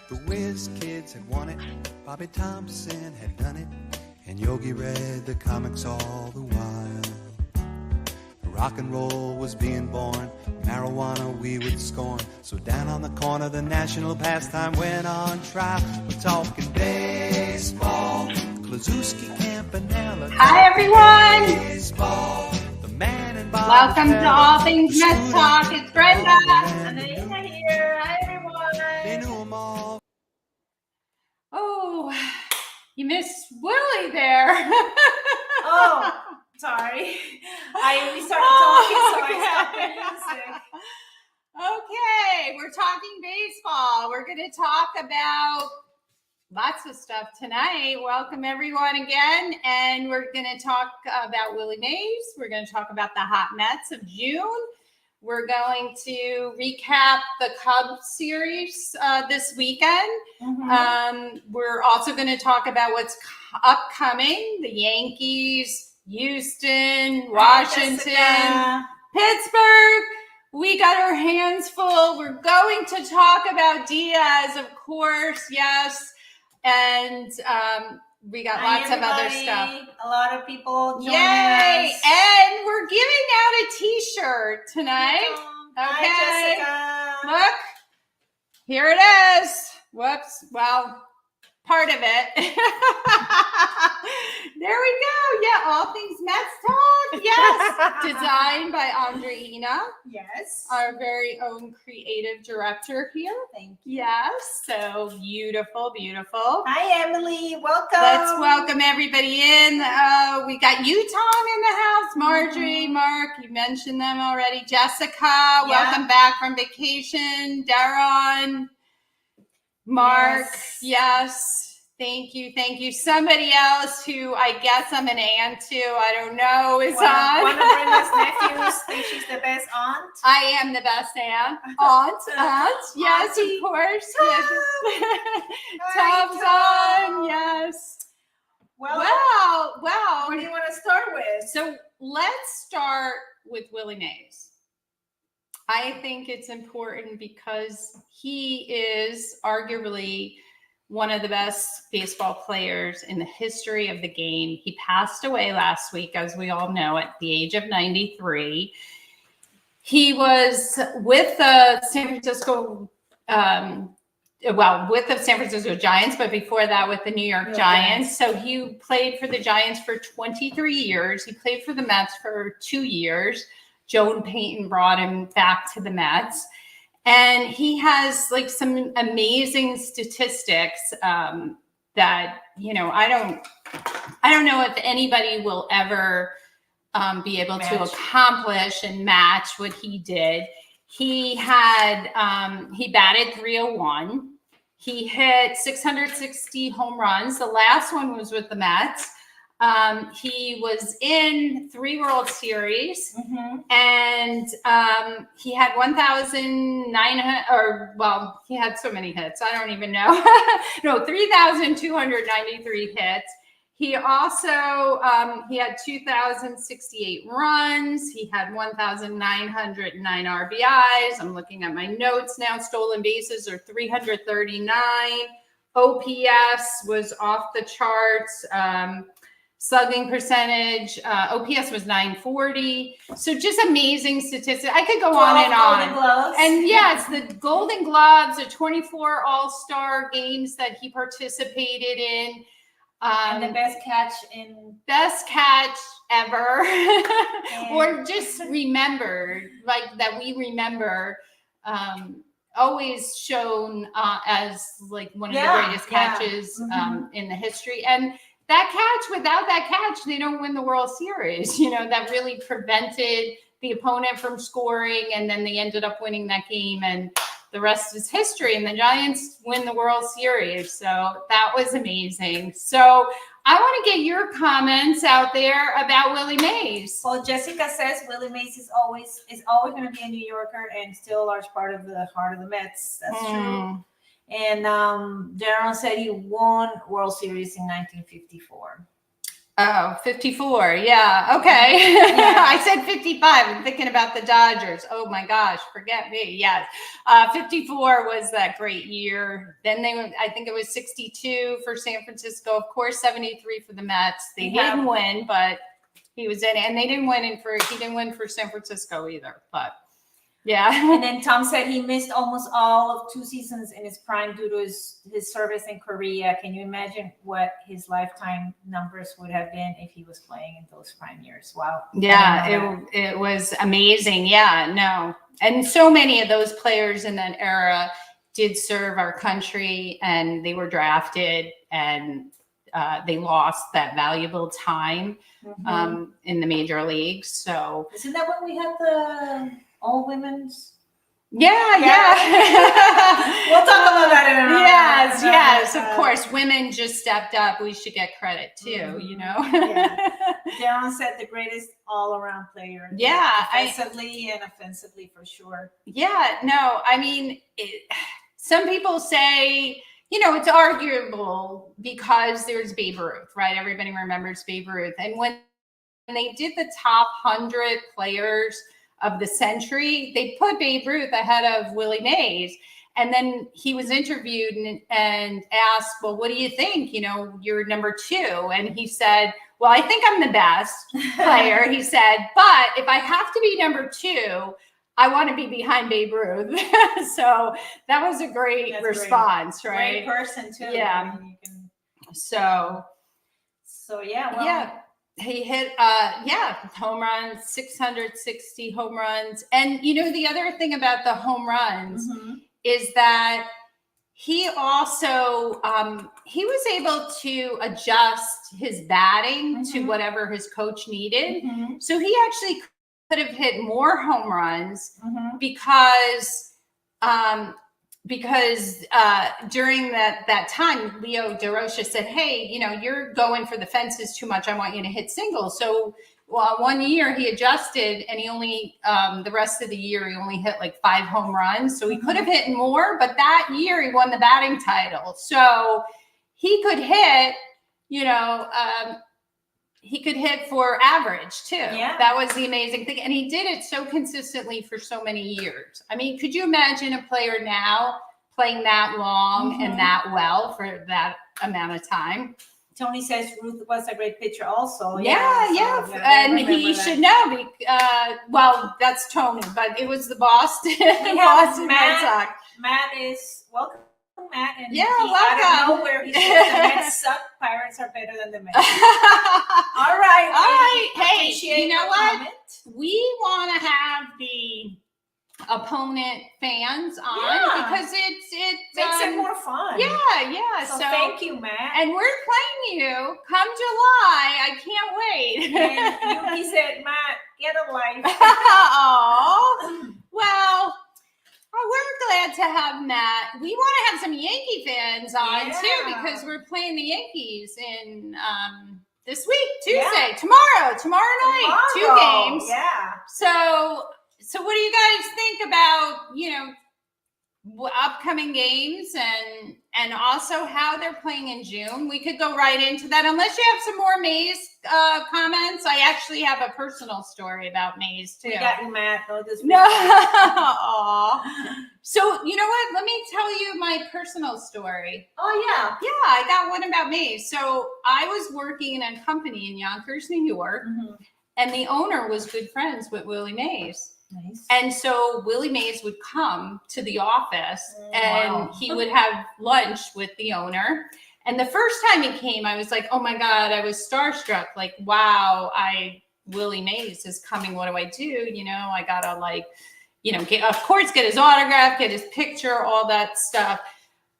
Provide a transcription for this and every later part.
The Whiz Kids had won it, Bobby Thompson had done it, and Yogi read the comics all the while. Rock and roll was being born, marijuana we would scorn. So down on the corner, the national pastime went on trial. We're talking baseball, Klazuski, Campanella. Hi, everyone. Baseball, the man and Bob. Welcome to All Things Mets Talk. It's Brenda. And Anita here. Hi, everyone. They knew them all. Oh, you missed Willie there. Oh, sorry. We started talking, so I stopped the music. Okay, we're talking baseball. We're going to talk about lots of stuff tonight. Welcome, everyone, again. And we're going to talk about Willie Mays. We're going to talk about the hot Mets of June. We're going to recap the Cubs series this weekend. Mm-hmm. We're also going to talk about what's upcoming, the Yankees, Houston, Washington, Pittsburgh. We got our hands full. We're going to talk about Diaz, of course, yes. And we got lots of other stuff. A lot of people joining Yay! us. And we're giving out a t-shirt tonight. Okay. Hi, Jessica. Look, here it is. Whoops. Well, part of it. There we go. Yeah, All Things Mets Talk. Yes. Designed by Andreina. Yes. Our very own creative director here. Thank you. Yes. So beautiful, beautiful. Hi, Emily. Welcome. Let's welcome everybody in. We got Utah in the house. Marjorie, Mark, you mentioned them already. Jessica, welcome back from vacation. Darren, Mark, yes. Thank you. Thank you. Somebody else who I guess I'm an aunt to, I don't know, is on. One of Brenda's nephews thinks she's the best aunt. I am the best aunt. Yes, Auntie. of course. Hi, Tom's Tom. on. Yes. Well, what do you want to start with? So let's start with Willie Mays. I think it's important because he is arguably one of the best baseball players in the history of the game. He passed away last week, as we all know, at the age of 93. He was with the San Francisco Giants, but before that with the New York Giants. So he played for the Giants for 23 years. He played for the Mets for 2 years. Joan Payton brought him back to the Mets. And he has like some amazing statistics that, you know, I don't know if anybody will ever be able to accomplish and match what he did. He had, he batted .301. He hit 660 home runs. The last one was with the Mets. He was in 3 World Series, and he had 1,900, he had so many hits. I don't even know. No, 3,293 hits. He also, he had 2,068 runs. He had 1,909 RBIs. I'm looking at my notes now. Stolen bases are 339. OPS was off the charts. Slugging percentage, OPS was 940. So just amazing statistics. I could go on and on. Golden Gloves. And yes, the Golden Gloves, the 24 All-Star games that he participated in. And the best catch ever. Or just remembered, like that we remember, always shown as like one of the greatest catches in the history. And that catch, without that catch, they don't win the World Series. You know, that really prevented the opponent from scoring, and then they ended up winning that game, and the rest is history. And the Giants win the World Series. So that was amazing. So I want to get your comments out there about Willie Mays. Well, Jessica says Willie Mays is always going to be a New Yorker and still a large part of the heart of the Mets. That's true. And Darren said he won World Series in 1954. Oh, 54. Yeah. Okay. Yeah. I said 55. I'm thinking about the Dodgers. Oh my gosh. Forget me. Yes. 54 was that great year. Then I think it was 62 for San Francisco. Of course, 73 for the Mets. They didn't win, but he was in it. And he didn't win for San Francisco either. But yeah. And then Tom said he missed almost all of 2 seasons in his prime due to his service in Korea. Can you imagine what his lifetime numbers would have been if he was playing in those prime years? Wow. Yeah, it was amazing. Yeah, no. And so many of those players in that era did serve our country, and they were drafted, and they lost that valuable time in the major leagues. So isn't that when we had the all women's? Yeah. We'll talk about that in a minute. Yes, of course. Women just stepped up. We should get credit too, you know. Darren said the greatest all-around player. Yeah, defensively and offensively for sure. Yeah, no, I mean, some people say, you know, it's arguable because there's Babe Ruth, right? Everybody remembers Babe Ruth. And when they did the top 100 players of the century, they put Babe Ruth ahead of Willie Mays. And then he was interviewed and asked, well, what do you think? You know, you're number 2. And he said, well, I think I'm the best player. He said, but if I have to be number 2, I want to be behind Babe Ruth. So that was a great response, right? Great person too. Yeah. I mean, So yeah. Well, yeah. He hit, home runs, 660 home runs. And, you know, the other thing about the home runs is that he also, he was able to adjust his batting to whatever his coach needed. So he actually could have hit more home runs because during that time, Leo DeRocha said, hey, you know, you're going for the fences too much. I want you to hit singles. So one year he adjusted, and he only, the rest of the year, he only hit like 5 home runs. So he could have hit more, but that year he won the batting title. So he could hit, you know, he could hit for average too. Yeah. That was the amazing thing. And he did it so consistently for so many years. I mean, could you imagine a player now playing that long and that well for that amount of time? Tony says Ruth was a great pitcher also. Yeah. And he should know. Well, that's Tony, but it was the Boston Red Sox. Matt is welcome. Matt, and welcome. Out of nowhere, he says the Mets suck. Pirates are better than the Mets. All right. Hey, you know what? Comment. We want to have the opponent fans on because it makes it more fun. Yeah. So thank you, Matt. And we're playing you come July. I can't wait. And Yuki said, Matt, get a life. Oh, well. Oh, we're glad to have Matt. We want to have some Yankee fans on too, because we're playing the Yankees in this week, Tuesday, tomorrow night, 2 games. Yeah. So what do you guys think about, you know, upcoming games and also how they're playing in June? We could go right into that, unless you have some more Mays comments. I actually have a personal story about Mays too. We got you, Matt. No. So you know what? Let me tell you my personal story. Oh yeah. Yeah, I got one about Mays. So I was working in a company in Yonkers, New York, and the owner was good friends with Willie Mays. Nice. And so Willie Mays would come to the office and he would have lunch with the owner. And the first time he came, I was like, oh my God, I was starstruck. Like, wow, Willie Mays is coming. What do I do? You know, I gotta get his autograph, get his picture, all that stuff.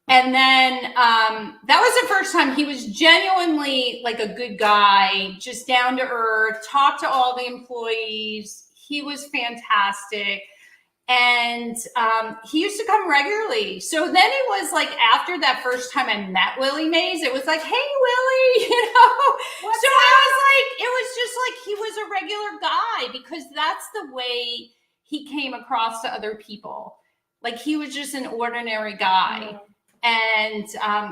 And then that was the first time. He was genuinely like a good guy, just down to earth, talked to all the employees. He was fantastic. And he used to come regularly. So then it was like after that first time I met Willie Mays, it was like, hey, Willie, you know. It was just like he was a regular guy, because that's the way he came across to other people. Like he was just an ordinary guy. And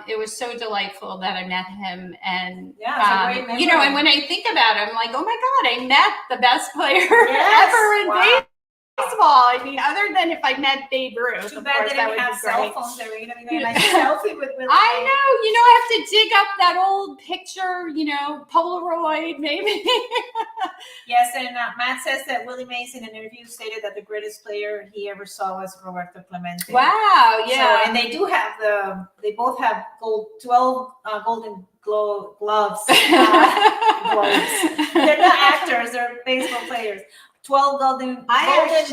it was so delightful that I met him. And, Yeah, it's a great memory. you know, and when I think about it, I'm like, oh my God, I met the best player Yes, ever in wow. baseball. I mean, other than if I met Babe Ruth, Too of bad course, they that didn't would have be cell great. phones. They were going to be like a selfie with Willie I Mays. know, you know, I have to dig up that old picture, you know, Polaroid, maybe. Yes, and Matt says that Willie Mays in an interview stated that the greatest player he ever saw was Roberto Clemente. Wow, yeah. So, and they do have they both have 12 golden gloves. Globes. They're not actors, they're baseball players. 12 golden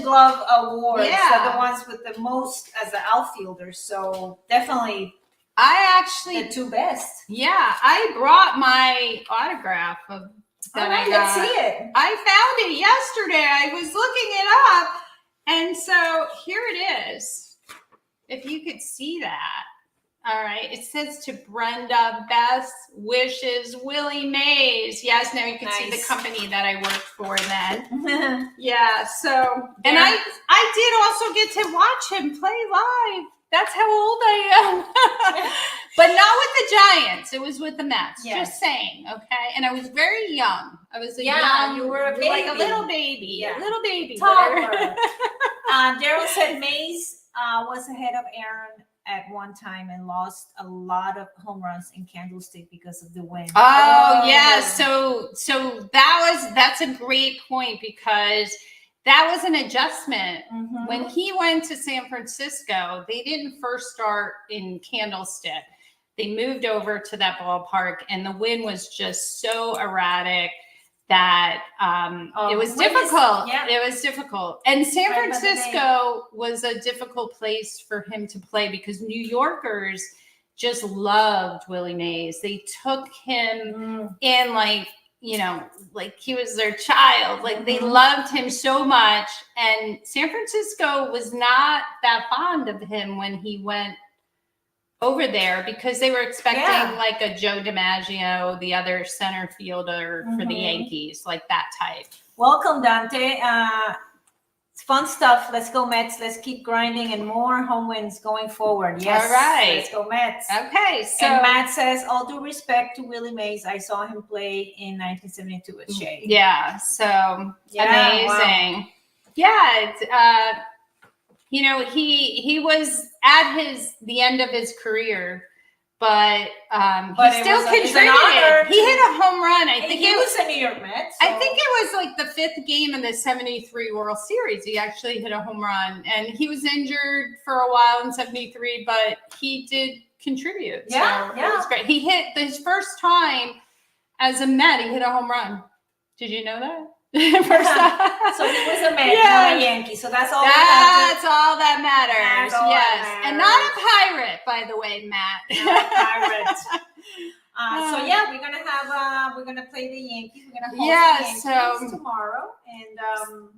glove awards. Yeah. They're the ones with the most as the outfielders. So definitely I actually, the two best. yeah, I brought my autograph of that I got. Let's see it. I found it yesterday. I was looking it up. And so here it is. If you could see that. All right. It says to Brenda, best wishes, Willie Mays. Yes, now you can see the company that I worked for then. Yeah. So, and I did also get to watch him play live. That's how old I am. But not with the Giants. It was with the Mets. Yes. Just saying. Okay. And I was very young. I was a you were a baby. like a little baby. Yeah. A little baby. Toddler. Daryl said Mays was ahead of Aaron at one time and lost a lot of home runs in Candlestick because of the wind. Oh yeah. So that's a great point because that was an adjustment. Mm-hmm. When he went to San Francisco, they didn't first start in Candlestick. They moved over to that ballpark and the wind was just so erratic that it was difficult. It was difficult. And San Francisco was a difficult place for him to play because New Yorkers just loved Willie Mays. They took him in like, you know, like he was their child. Like they loved him so much. And San Francisco was not that fond of him when he went over there because they were expecting like a Joe DiMaggio, the other center fielder for the Yankees, like that type. Welcome, Dante. It's fun stuff. Let's go Mets. Let's keep grinding and more home wins going forward. Yes. All right. Let's go Mets. Okay. So and Matt says, all due respect to Willie Mays, I saw him play in 1972 at Shea. Yeah. So amazing. Wow. Yeah. It's, you know, he was at the end of his career, but he still contributed. He hit a home run. I think it was a New York Mets. So. I think it was like the 5th game in the '73 World Series. He actually hit a home run, and he was injured for a while in '73, but he did contribute. Yeah, so it was great. He hit his first time as a Met. He hit a home run. Did you know that? First time. So he was a Met, not a Yankee. So that's all. That's all that matters. All yes, that matters. And not a pirate, by the way, Matt. Not a pirate. So yeah, we're gonna play the Yankees. We're gonna host the Yankees tomorrow. And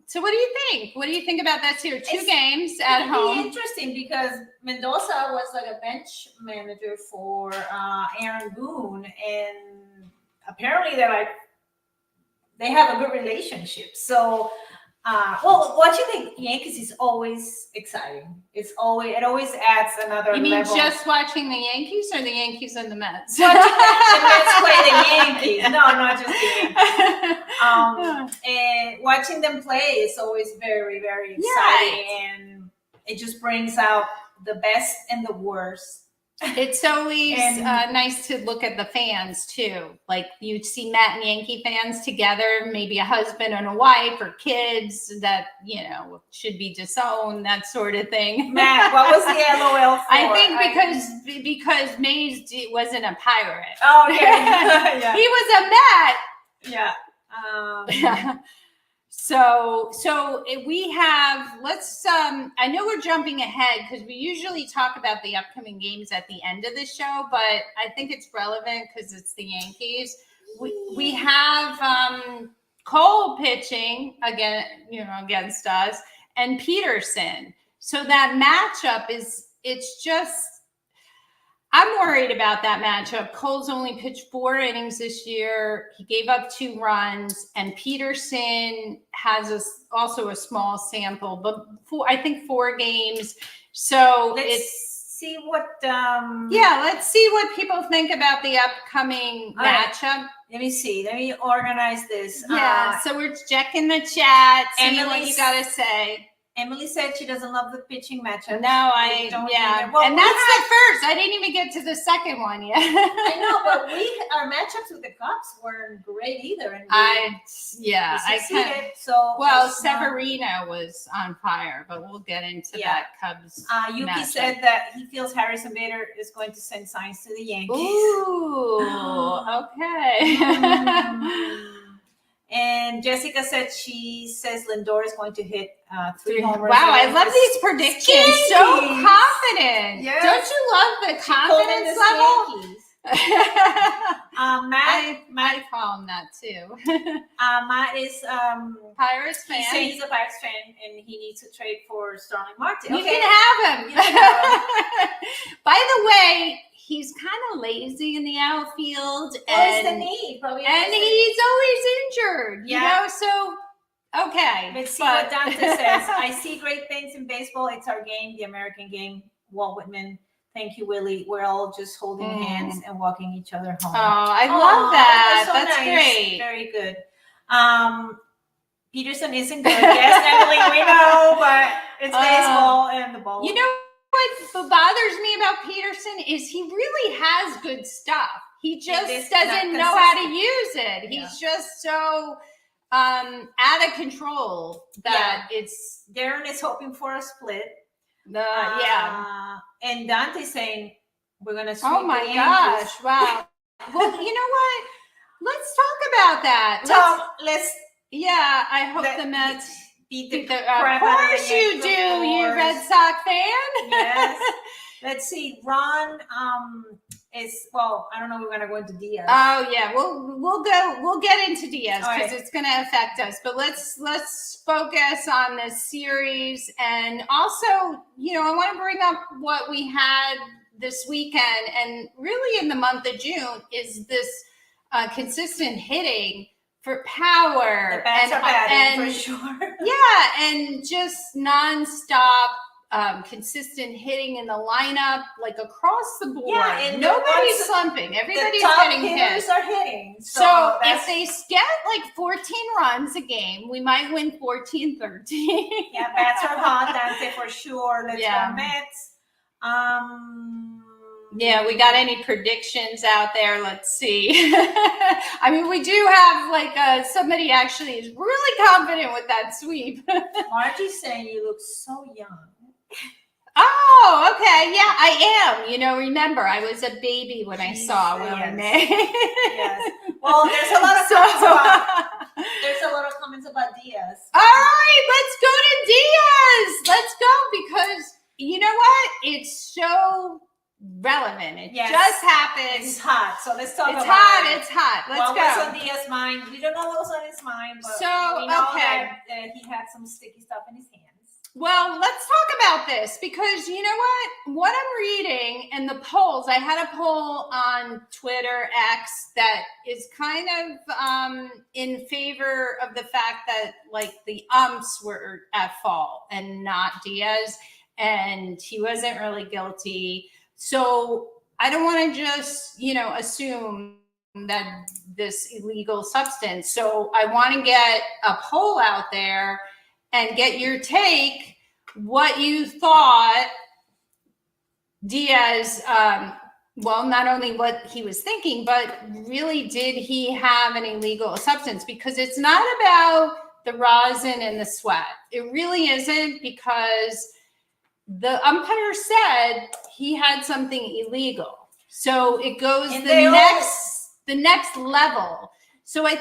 so what do you think? What do you think about that too? 2 games at home. It's interesting because Mendoza was like a bench manager for Aaron Boone, and apparently they have a good relationship. So, what you think? Yankees is always exciting. It always adds another. You mean level. Just watching the Yankees or the Yankees and the Mets? Watching the Mets play the Yankees. No, not just the Yankees. And watching them play is always very, very exciting, and it just brings out the best and the worst. It's always nice to look at the fans too. Like you'd see Met and Yankee fans together, maybe a husband and a wife or kids that, you know, should be disowned, that sort of thing. Matt, what was the LOL for? I think because Mays wasn't a pirate. Oh, okay. Yeah. He was a Met. Yeah. So we have, I know we're jumping ahead because we usually talk about the upcoming games at the end of the show, but I think it's relevant because it's the Yankees. We have Cole pitching against us and Peterson. So that matchup I'm worried about that matchup. Cole's only pitched 4 innings this year. He gave up 2 runs, and Peterson has also a small sample, but I think 4 games. So let's see what. Yeah, let's see what people think about the upcoming All right. matchup. Let me see. Let me organize this. Yeah, so we're checking the chat, seeing what you Emily's- gotta say. Emily said she doesn't love the pitching matchup. No, I don't yeah, either. Well, and we that's the first. I didn't even get to the second one yet. I know, but our matchups with the Cubs weren't great either. And I we can't. succeeded. So Well, it's not- Severino was on fire, but we'll get into Yeah. that Cubs. Yuki matchup. said that he feels Harrison Bader is going to send signs to the Yankees. Ooh, okay. Mm. And Jessica said she says Lindor is going to hit 3 homers. Wow, I against love the these predictions. So Yankees. confident. Yes. Don't you love the She called in confidence the level? Yankees. I Matt call him that too. Matt is Pirates fan. he's saying he's a Pirates fan and he needs to trade for Starling Marte. You Okay. can have him. You can By the way, he's kind of lazy in the outfield, What is the and need? Probably and he's always injured. Yeah. You know, so okay. Let's see but- what Dante says. I see great things in baseball. It's our game, the American game. Walt Whitman. Thank you, Willie. We're all just holding hands and walking each other home. Oh, I Aw, love that. so That's nice. great. Very good. Peterson isn't good. Yes, Emily, we know, but it's baseball and the ball. You know what bothers me about Peterson is he really has good stuff. He just is doesn't not know how to consistent. use it. Yeah. He's just so out of control that it's Darren is hoping for a split. yeah. And Dante's saying we're gonna sweep Oh my the Yankees. gosh! Wow. Well, you know what? Let's talk about that. Tom, let's Yeah, I hope Let- the Mets beat the beat the. Of crap out of the course you Yankees, do, of you course. Red Sox fan. Yes. Let's see. Ron is I don't know. We're gonna go into Diaz. Oh yeah, we'll get into Diaz All because right. it's going to affect us. But let's focus on this series, and also, you know, I want to bring up what we had this weekend, and really in the month of June is this consistent hitting for power. the bats and, are batting and for sure. yeah, and just nonstop. Consistent hitting in the lineup, like across the board. Yeah, and nobody's the slumping. Everybody's the top getting hitters hit. are hitting. So if that's- they get like 14 runs a game, we might win 14-13. yeah, bats are hot, Dante for sure. Let's Yeah. go Mets. Yeah, we got any predictions out there? Let's see. I mean, we do have like somebody actually is really confident with that sweep. Margie's saying you look so young. Oh, okay. Yeah, I am. You know, remember, I was a baby when I saw Yes. Willie Mays. Yes. Well, there's a lot of So- comments about Diaz. All right, let's go to Diaz. Let's go because you know what? It's so relevant. It Yes. just happened. It's hot, so let's talk It's about hot. it. It's hot. Let's What go. was on Diaz's mind? We don't know what was on his mind, but So, we know okay. that he had some sticky stuff in his hands. Well, let's talk about this because you know what I'm reading and the polls. I had a poll on Twitter X that is kind of in favor of the fact that like the umps were at fault and not Diaz, and he wasn't really guilty. So I don't want to just assume that this illegal substance. So I want to get a poll out there and get your take, what you thought Diaz, not only what he was thinking, but really did he have an illegal substance? Because it's not about the rosin and the sweat. It really isn't, because the umpire said he had something illegal. So it goes And the next level. So I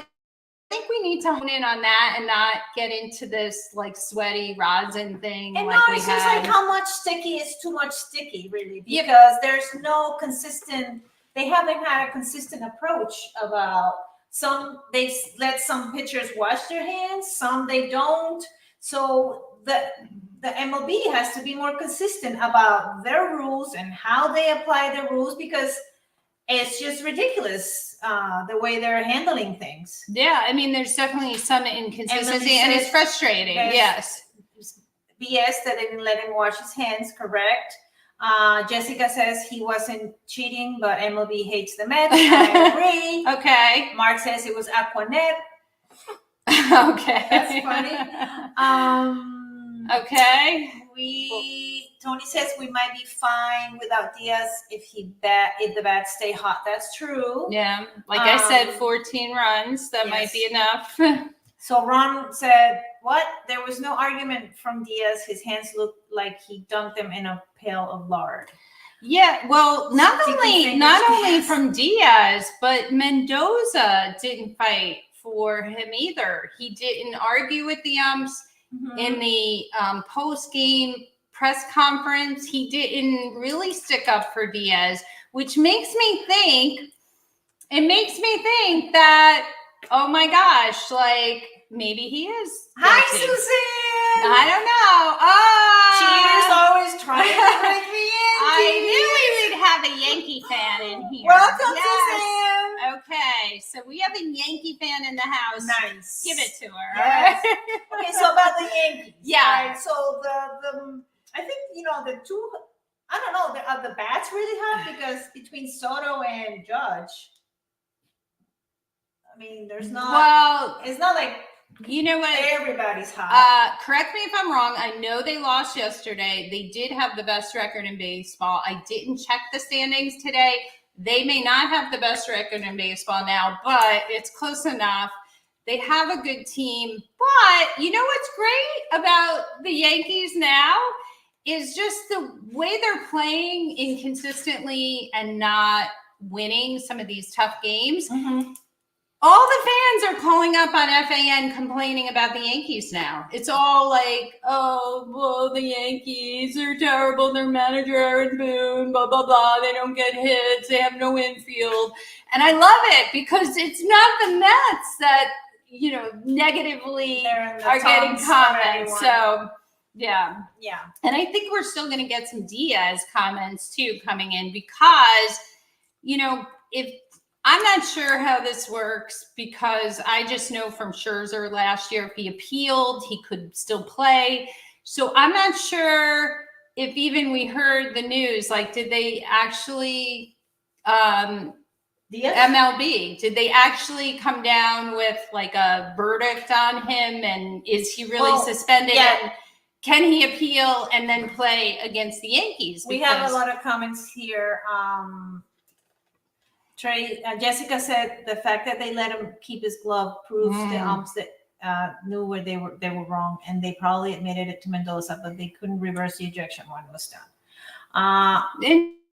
think we need to hone in on that and not get into this like sweaty rosin thing. And like no, we it's just had. like how much sticky is too much sticky, really, Yeah. because there's no consistent. They haven't had a consistent approach about some. They let some pitchers wash their hands, some they don't. So the MLB has to be more consistent about their rules and how they apply the rules, because it's just ridiculous the way they're handling things. Yeah, I mean, there's definitely some inconsistency, Emily and says it's frustrating. there's- Yes. BS that they didn't let him wash his hands, correct? Jessica says he wasn't cheating, but MLB hates the Mets. I agree. Okay. Mark says it was Aquanet. Okay. That's funny. Okay. Tony says we might be fine without Diaz if the bats stay hot. That's true. Yeah. Like I said, 14 runs. That might be enough. So Ron said, what? There was no argument from Diaz. His hands looked like he dunked them in a pail of lard. Yeah, well, not only from Diaz, but Mendoza didn't fight for him either. He didn't argue with the umps in the post-game press conference. He didn't really stick up for Diaz, which makes me think that, oh my gosh, like maybe he is. Hi, guilty. Susan. I don't know. Cheaters always trying to break the Yankees. I knew we would have a Yankee fan in here. Welcome, Suzanne. Okay, so we have a Yankee fan in the house. Nice. Give it to her. Yes. Okay, so about the Yankees. Yeah. Right? So the I think the two. I don't know. Are the bats really hot? Because between Soto and Judge, I mean, there's not. Well, it's not like. You know what? Everybody's hot. Correct me if I'm wrong. I know they lost yesterday. They did have the best record in baseball. I didn't check the standings today. They may not have the best record in baseball now, but it's close enough. They have a good team. But you know what's great about the Yankees now is just the way they're playing inconsistently and not winning some of these tough games. Mm-hmm. All the fans are calling up on FAN complaining about the Yankees now. It's all like, oh, well, the Yankees are terrible. Their manager, Aaron Boone, blah, blah, blah. They don't get hits. They have no infield. And I love it because it's not the Mets that, negatively are getting comments. So, yeah. Yeah. And I think we're still going to get some Diaz comments, too, coming in because, if I'm not sure how this works because I just know from Scherzer last year, if he appealed, he could still play. So I'm not sure if even we heard the news, like, did they actually, MLB, did they actually come down with like a verdict on him? And is he really suspended? Yeah. And can he appeal and then play against the Yankees? We have a lot of comments here. Jessica said the fact that they let him keep his glove proves the umps that knew where they were wrong, and they probably admitted it to Mendoza, but they couldn't reverse the ejection when it was done.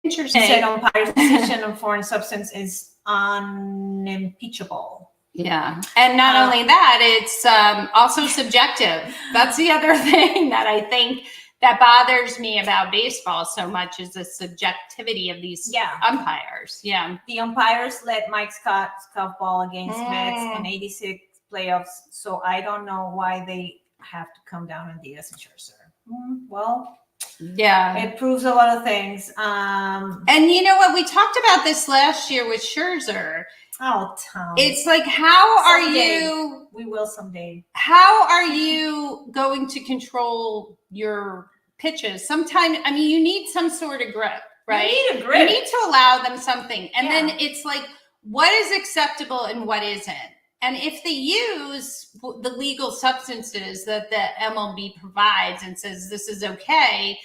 Interesting. Said umpire's decision on foreign substance is unimpeachable. Yeah, and not only that, it's also subjective. That's the other thing that I think that bothers me about baseball so much is the subjectivity of these umpires. Yeah. The umpires let Mike Scott scuff ball against Mets in 86 playoffs, so I don't know why they have to come down on Diaz and Scherzer. Well, yeah, it proves a lot of things. And you know what? We talked about this last year with Scherzer. Oh, Tom. It's like, how are you? We will someday. How are you going to control your pitches? Sometimes, you need some sort of grip, right? You need a grip. You need to allow them something. And then it's like, what is acceptable and what isn't? And if they use the legal substances that the MLB provides and says this is okay,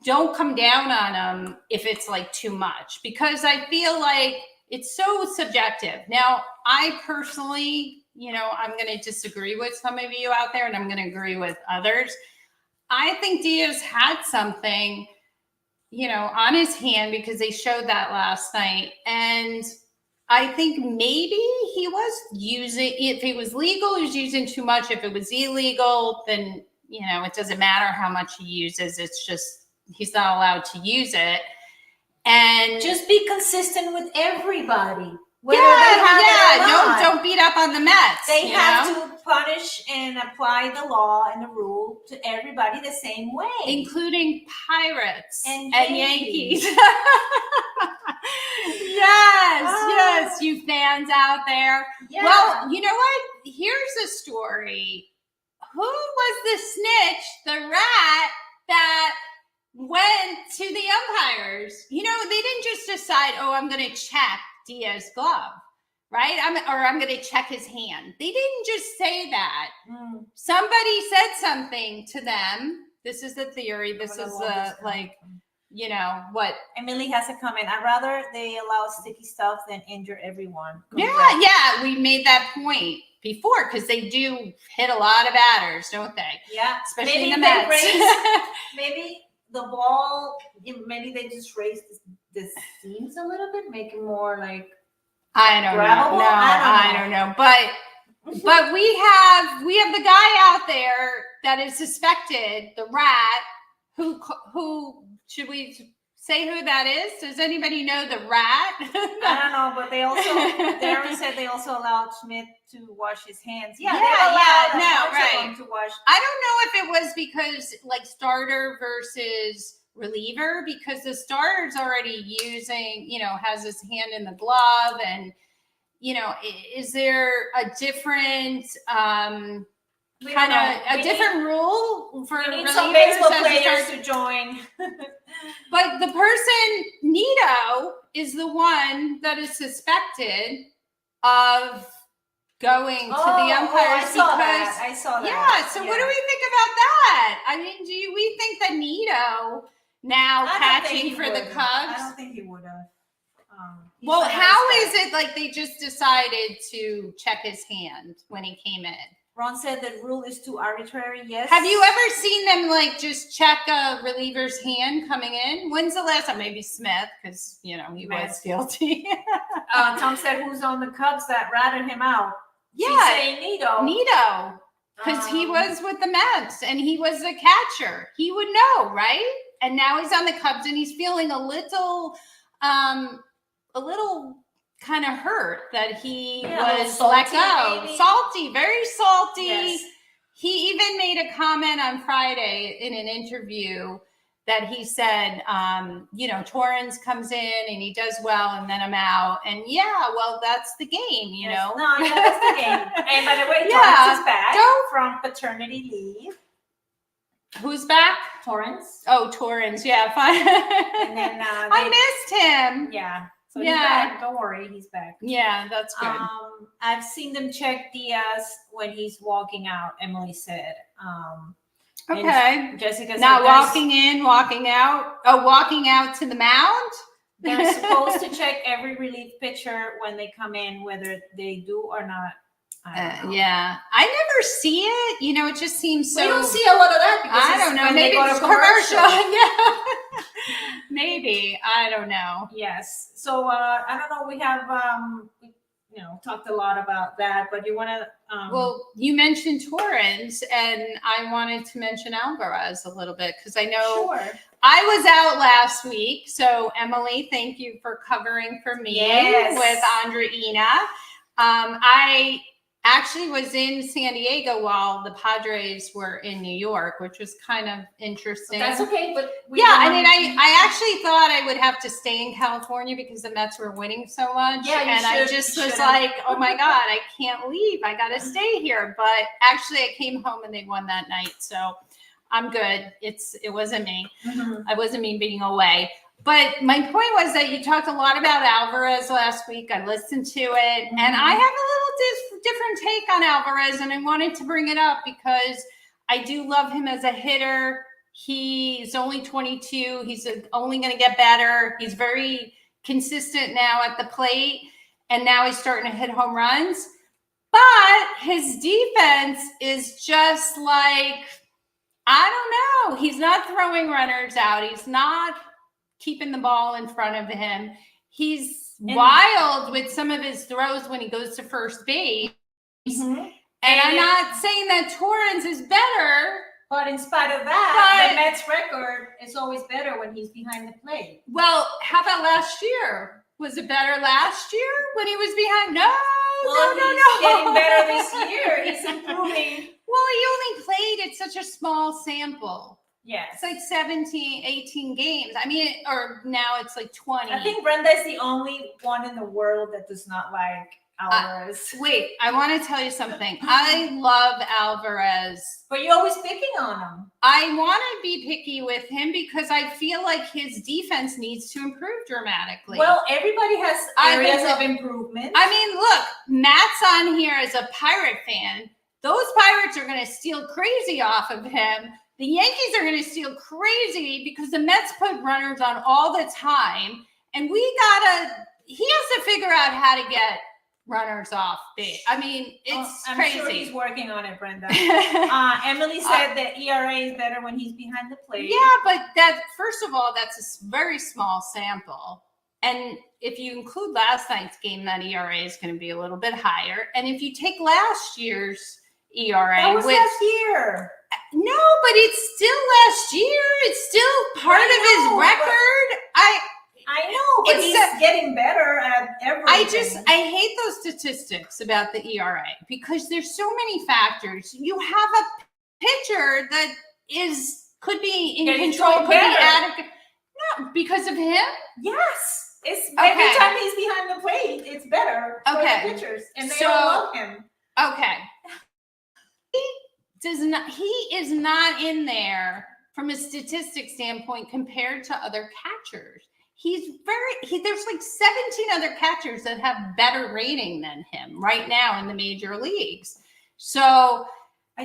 don't come down on them if it's like too much, because I feel like it's so subjective. Now, I personally, I'm going to disagree with some of you out there and I'm going to agree with others. I think Diaz had something, on his hand because they showed that last night. And I think maybe he was using, if it was legal, he was using too much. If it was illegal, then, it doesn't matter how much he uses. It's just, he's not allowed to use it. And just be consistent with everybody. Don't beat up on the Mets. They have to punish and apply the law and the rule to everybody the same way, including Pirates and Yankees. Yes, you fans out there. Yeah. Well, you know what? Here's a story. Who was the snitch, the rat that went to the umpires, they didn't just decide, oh, I'm going to check Diaz's glove, right? I'm going to check his hand. They didn't just say that. Somebody said something to them. This is the theory. This is what? Emily has a comment. I'd rather they allow sticky stuff than injure everyone. Yeah. We made that point before because they do hit a lot of batters, don't they? Yeah. Especially maybe in the Mets. Maybe the ball, maybe they just raise the seams a little bit, make it more like I don't grabbable? know. No, I don't know. But we have the guy out there that is suspected, the rat, who should we say who that is? Does anybody know the rat? I don't know, but Darren said they also allowed Schmidt to wash his hands. Right. To wash. I don't know if it was because like starter versus reliever, because the starter's already using, has his hand in the glove, and is there a different different rule for we need relievers some baseball players to join? But the person, Nito, is the one that is suspected of going to the umpires. I saw that. Yeah, so what do we think about that? I mean, do we think that Nito now catching for the Cubs? I don't think he would have. Well, how is it like they just decided to check his hand when he came in? Ron said the rule is too arbitrary. Yes. Have you ever seen them like just check a reliever's hand coming in? When's the last time? Maybe Smith, because he was guilty. Tom said, "Who's on the Cubs that ratted him out?" Yeah, she's saying Nito, because he was with the Mets and he was the catcher. He would know, right? And now he's on the Cubs and he's feeling a little kind of hurt that he was let go. Maybe. Salty, very salty. Yes. He even made a comment on Friday in an interview that he said, Torrens comes in and he does well and then I'm out. And that's the game, No, that's the game. And by the way, Torrens is back from paternity leave. Who's back? Torrens. Oh, Torrens. Yeah, fine. And then I missed him. Yeah. So he's back. Don't worry, he's back. Yeah, that's good. I've seen them check Diaz when he's walking out, Emily said. Okay. Jessica said not walking in, walking out. Oh, walking out to the mound? They're supposed to check every relief pitcher when they come in, whether they do or not. Yeah, I never see it. It just seems so. We don't see a lot of that because I don't know. Maybe it's commercial. Yeah, maybe I don't know. Yes. So I don't know. We have talked a lot about that, but you want to? Well, you mentioned Torrens, and I wanted to mention Alvarez a little bit because I know I was out last week. So Emily, thank you for covering for me with Andreina. I actually was in San Diego while the Padres were in New York, which was kind of interesting. That's okay, but I actually thought I would have to stay in California because the Mets were winning so much. Yeah, I just was like, oh my God, I can't leave. I got to stay here. But actually I came home and they won that night. So I'm good. It wasn't me. Mm-hmm. I wasn't me being away. But my point was that you talked a lot about Alvarez last week. I listened to it, and I have a little different take on Alvarez, and I wanted to bring it up because I do love him as a hitter. He's only 22. He's only going to get better. He's very consistent now at the plate, and now he's starting to hit home runs. But his defense is just like, I don't know. He's not throwing runners out. He's not keeping the ball in front of him. He's wild with some of his throws when he goes to first base. Mm-hmm. And I'm not saying that Torrens is better. But in spite of that, the Mets record is always better when he's behind the plate. Well, how about last year? Was it better last year when he was behind? No. He's getting better this year. He's improving. Well, he only played at such a small sample. Yes. It's like 17, 18 games. I mean, or now it's like 20. I think Brenda is the only one in the world that does not like Alvarez. Wait, I want to tell you something. I love Alvarez. But you're always picking on him. I want to be picky with him because I feel like his defense needs to improve dramatically. Well, everybody has areas of improvement. I mean, look, Matt's on here as a Pirate fan. Those Pirates are going to steal crazy off of him. The Yankees are going to steal crazy because the Mets put runners on all the time. And he has to figure out how to get runners off base. I mean, it's I'm crazy. sure he's working on it, Brenda. Emily said that ERA is better when he's behind the plate. Yeah, but first of all, that's a very small sample. And if you include last night's game, that ERA is going to be a little bit higher. And if you take last year's ERA, that was last year. No, but it's still last year. It's still part of his record. I know, but he's getting better at everything. I hate those statistics about the ERA because there's so many factors. You have a pitcher that could be in control, could be adequate. No, because of him? Yes. Every time he's behind the plate, it's better for the pitchers. And they all love him. Okay. He is not in there from a statistics standpoint compared to other catchers. There's like 17 other catchers that have better rating than him right now in the major leagues. So,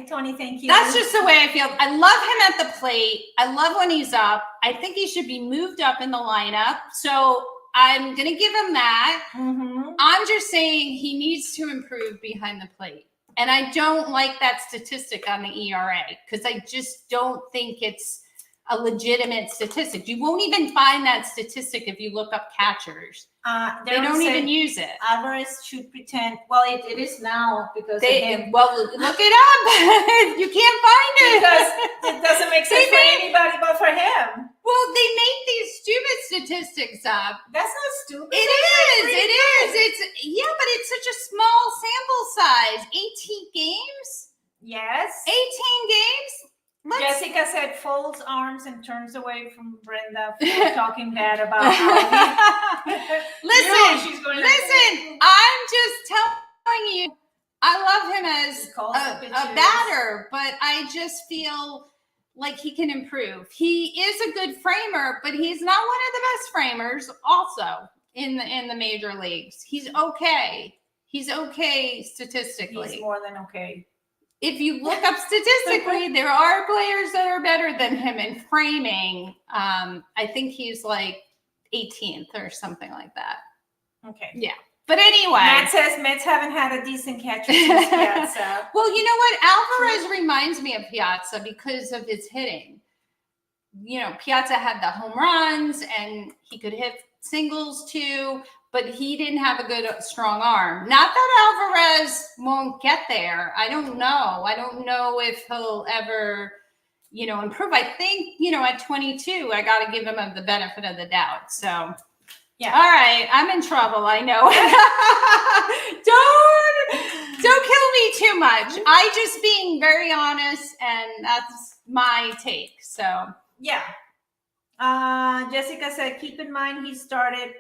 Tony, thank you. That's just the way I feel. I love him at the plate. I love when he's up. I think he should be moved up in the lineup. So I'm going to give him that. Mm-hmm. I'm just saying he needs to improve behind the plate. And I don't like that statistic on the ERA because I just don't think it's a legitimate statistic. You won't even find that statistic if you look up catchers. They don't even use it. Alvarez should pretend. Well, it is now because of him. Well, look it up. You can't find it. Because it doesn't make sense for anybody but for him. Well, they make these stupid statistics up. That's not stupid. It is. But it's such a small sample size. 18 games? Yes. 18 games? Jessica said folds arms and turns away from Brenda for talking bad about Alvin. Listen, I'm just telling you, I love him as a batter, but I just feel like he can improve. He is a good framer, but he's not one of the best framers also in the major leagues. He's okay. He's okay statistically. He's more than okay. If you look up statistically, there are players that are better than him in framing. I think he's like 18th or something like that. Okay. Yeah. But anyway. Matt says Mets haven't had a decent catcher since Piazza. Well, you know what? Alvarez reminds me of Piazza because of his hitting. You know, Piazza had the home runs and he could hit singles too, but he didn't have a good, strong arm. Not that Alvarez won't get there. I don't know. I don't know if he'll ever, improve. I think, at 22, I got to give him the benefit of the doubt. So, yeah. All right. I'm in trouble. I know. Don't kill me too much. I just being very honest, and that's my take. So, yeah. Jessica said, keep in mind he started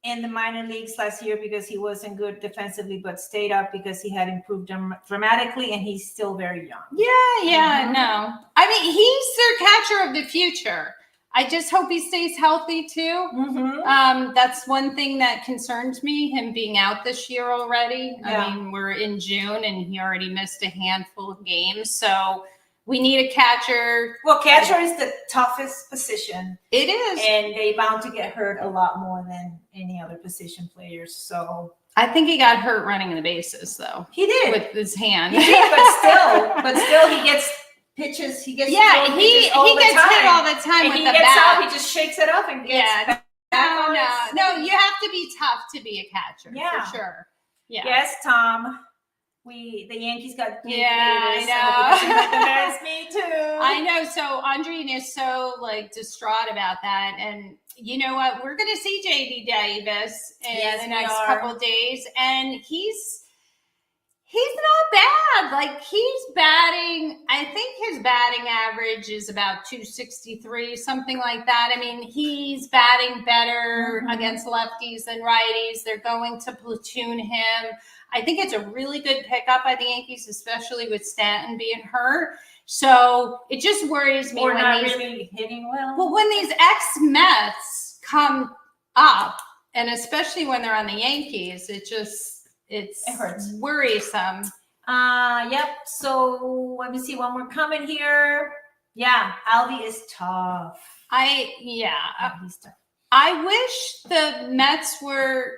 in the minor leagues last year because he wasn't good defensively, but stayed up because he had improved dramatically, and he's still very young. Yeah, no. I mean, he's their catcher of the future. I just hope he stays healthy too. Mm-hmm. That's one thing that concerns me, him being out this year already. Yeah. I mean, we're in June and he already missed a handful of games. So we need a catcher. Well, catcher is the toughest position. It is. And they bound to get hurt a lot more than any other position players. So I think he got hurt running the bases though. He did. With his hand. He did, but still he gets pitches. He gets he gets hit all the time and with he the gets bat. out, he just shakes it up and gets back. No, you have to be tough to be a catcher. Yeah. For sure. Yeah. Yes, Tom. The Yankees got I know. That's me too. I know. So Andreen is so distraught about that, and you know what? We're going to see JD Davis in the next couple of days, and He's not bad. Like, he's batting, I think his batting average is about 263, something like that. I mean, he's batting better against lefties than righties. They're going to platoon him. I think it's a really good pickup by the Yankees, especially with Stanton being hurt. So it just worries me. Or when not these, really hitting well. Well, when these ex-Mets come up, and especially when they're on the Yankees, it hurts. Worrisome. Yep. So let me see one more comment here. Yeah, Alvy is tough. He's tough. I wish the Mets were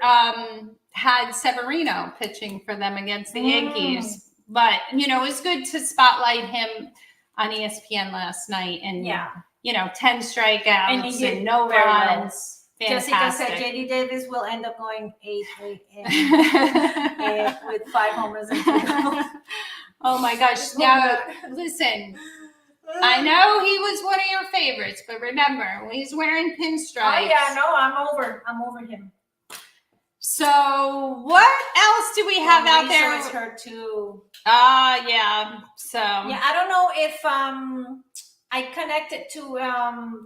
had Severino pitching for them against the Yankees, but it was good to spotlight him on ESPN last night, and 10 strikeouts and no runs. Fantastic. Jessica said JD Davis will end up going 8 with 5 homers and 2 goals. Oh my gosh. Now, listen, I know he was one of your favorites, but remember, when he's wearing pinstripes. Oh, yeah, no, I'm over him. So, what else do we have out there? Is hurt too. Yeah. So. Yeah, I don't know if I connected to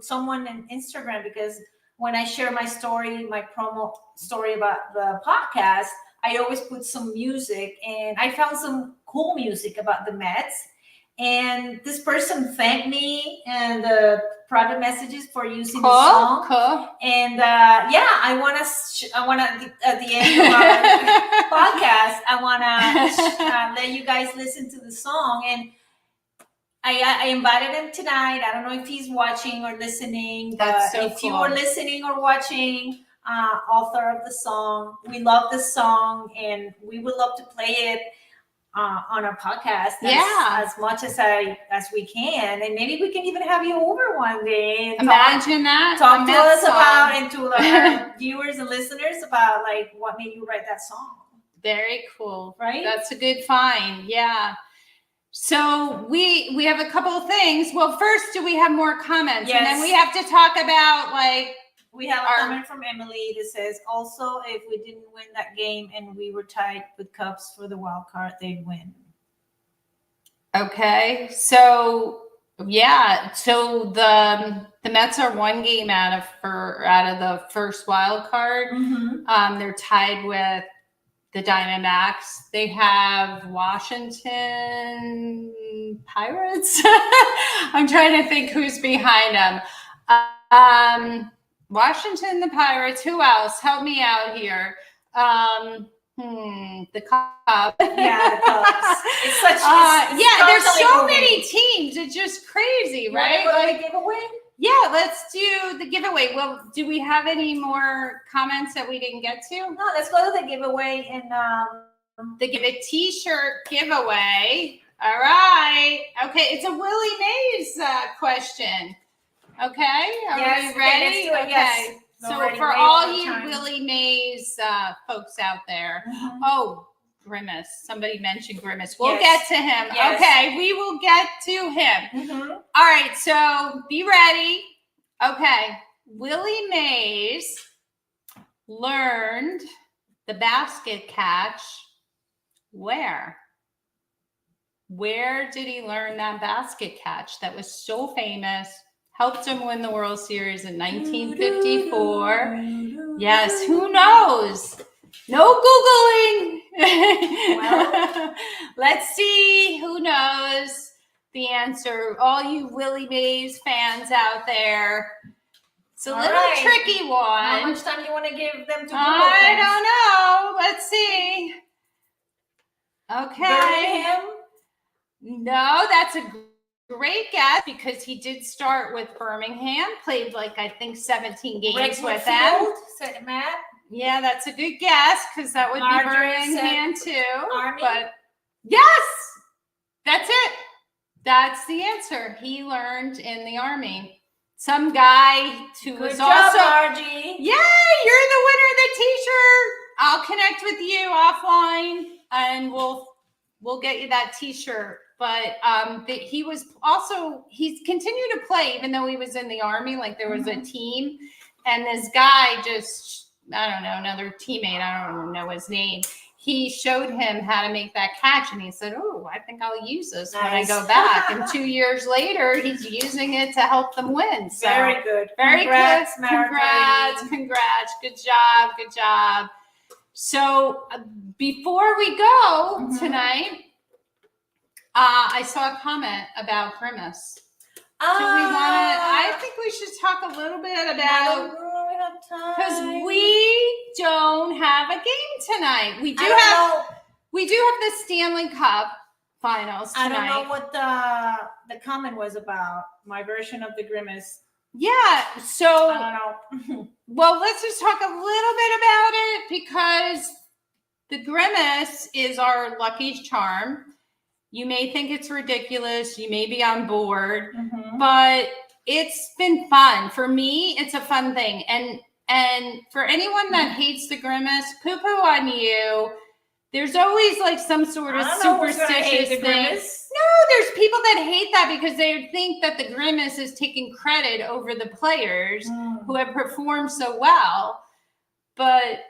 someone on Instagram, because when I share my story, my promo story about the podcast, I always put some music, and I found some cool music about the Mets. And this person thanked me in the private messages for using the song. Cool. And I want to at the end of our podcast, I want to let you guys listen to the song. And I invited him tonight. I don't know if he's watching or listening, but if you are listening or watching, author of the song, we love the song, and we would love to play it on our podcast as much as we can, and maybe we can even have you over one day and talk to us about, and to our viewers and listeners about, like, what made you write that song. Very cool, right? That's a good find. Yeah. So we have a couple of things. Well, first, do we have more comments? Yes. And then we have to talk about, like, we have a comment from Emily that says, also, if we didn't win that game and we were tied with Cubs for the wild card, they'd win. Okay. So, yeah. So the Mets are 1 game out of the first wild card. Mm-hmm. They're tied with the Diamondbacks. They have Washington Pirates. I'm trying to think who's behind them. Washington, the Pirates. Who else? Help me out here. The Cubs. Yeah, the Cubs. It's such. There's so many teams. It's just crazy, right? Like giveaway. Yeah, let's do the giveaway. Well, do we have any more comments that we didn't get to? No, let's go to the giveaway and the T-shirt giveaway. All right. Okay, it's a Willie Mays question. Okay, are we ready? Okay. Yes. So for all you Willie Mays folks out there, Grimace. Somebody mentioned Grimace. We'll get to him. Yes. Okay, we will get to him. Mm-hmm. All right, so be ready. Okay, Willie Mays learned the basket catch where? Where did he learn that basket catch that was so famous? Helped him win the World Series in 1954. Yes, who knows? No Googling. Well, let's see who knows the answer. All you Willie Mays fans out there. It's a little tricky one. How much time do you want to give them to Google I don't know. Let's see. Okay. Birmingham? No, that's a great guess, because he did start with Birmingham, played I think 17 games with them. Said Matt. Yeah, that's a good guess, because that would be Birmingham too. Army. But yes, that's it. That's the answer. He learned in the Army. Some guy who was also. Margie. Yeah, you're the winner of the T-shirt. I'll connect with you offline, and we'll get you that T-shirt. But he's continued to play even though he was in the Army. There was a team, and this guy just, I don't know, another teammate, I don't know his name. he showed him how to make that catch, and he said, "Oh, I think I'll use this when I Nice. go back." And 2 years later, he's using it to help them win. So Very good. very Congrats, good. Congrats. Good job. So before we go tonight, I saw a comment about Grimace. Do we want to? I think we should talk a little bit about, because we don't have a game tonight. We do have the Stanley Cup Finals tonight. I don't know what the comment was about. My version of the Grimace. Yeah. So I don't know. well, let's just talk a little bit about it, because the Grimace is our lucky charm. You may think it's ridiculous. You may be on board, but it's been fun. For me, it's a fun thing. And for anyone that hates the Grimace, poo-poo on you. There's always like some sort of superstitious thing. No, there's people that hate that because they think that the Grimace is taking credit over the players who have performed so well. But,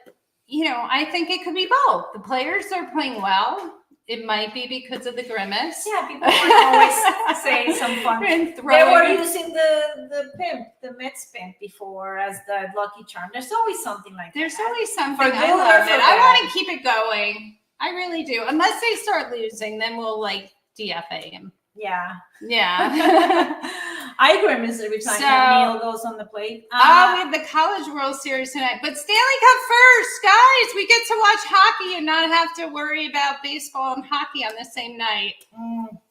I think it could be both. The players are playing well. It might be because of the Grimace. Yeah, people always say some fun. They were using the Mets pimp before as the lucky charm. There's always something like that. There's always something. For I good love or for it. I bad. want to keep it going. I really do. Unless they start losing, then we'll DFA him. Yeah. Yeah. I grimace every time Neil goes on the plate. We have the College World Series tonight, but Stanley Cup first, guys. We get to watch hockey and not have to worry about baseball and hockey on the same night.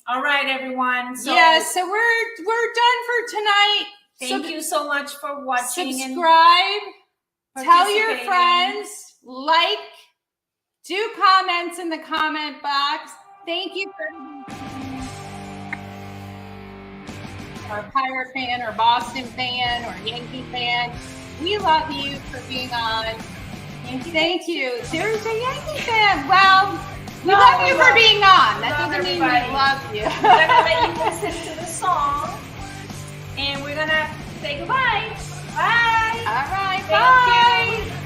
All right, everyone. So so we're done for tonight. Thank you so much for watching. Subscribe. And tell your friends. Like. Do comments in the comment box. Thank you for our Pirate fan or Boston fan or Yankee fan. We love you for being on. Thank you. There's a Yankee fan. Well, we love you for being on. That doesn't mean we love you. We're going to let you listen to the song. And we're going to say goodbye. Bye. All right. Thank bye. you.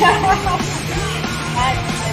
Ha ha ha.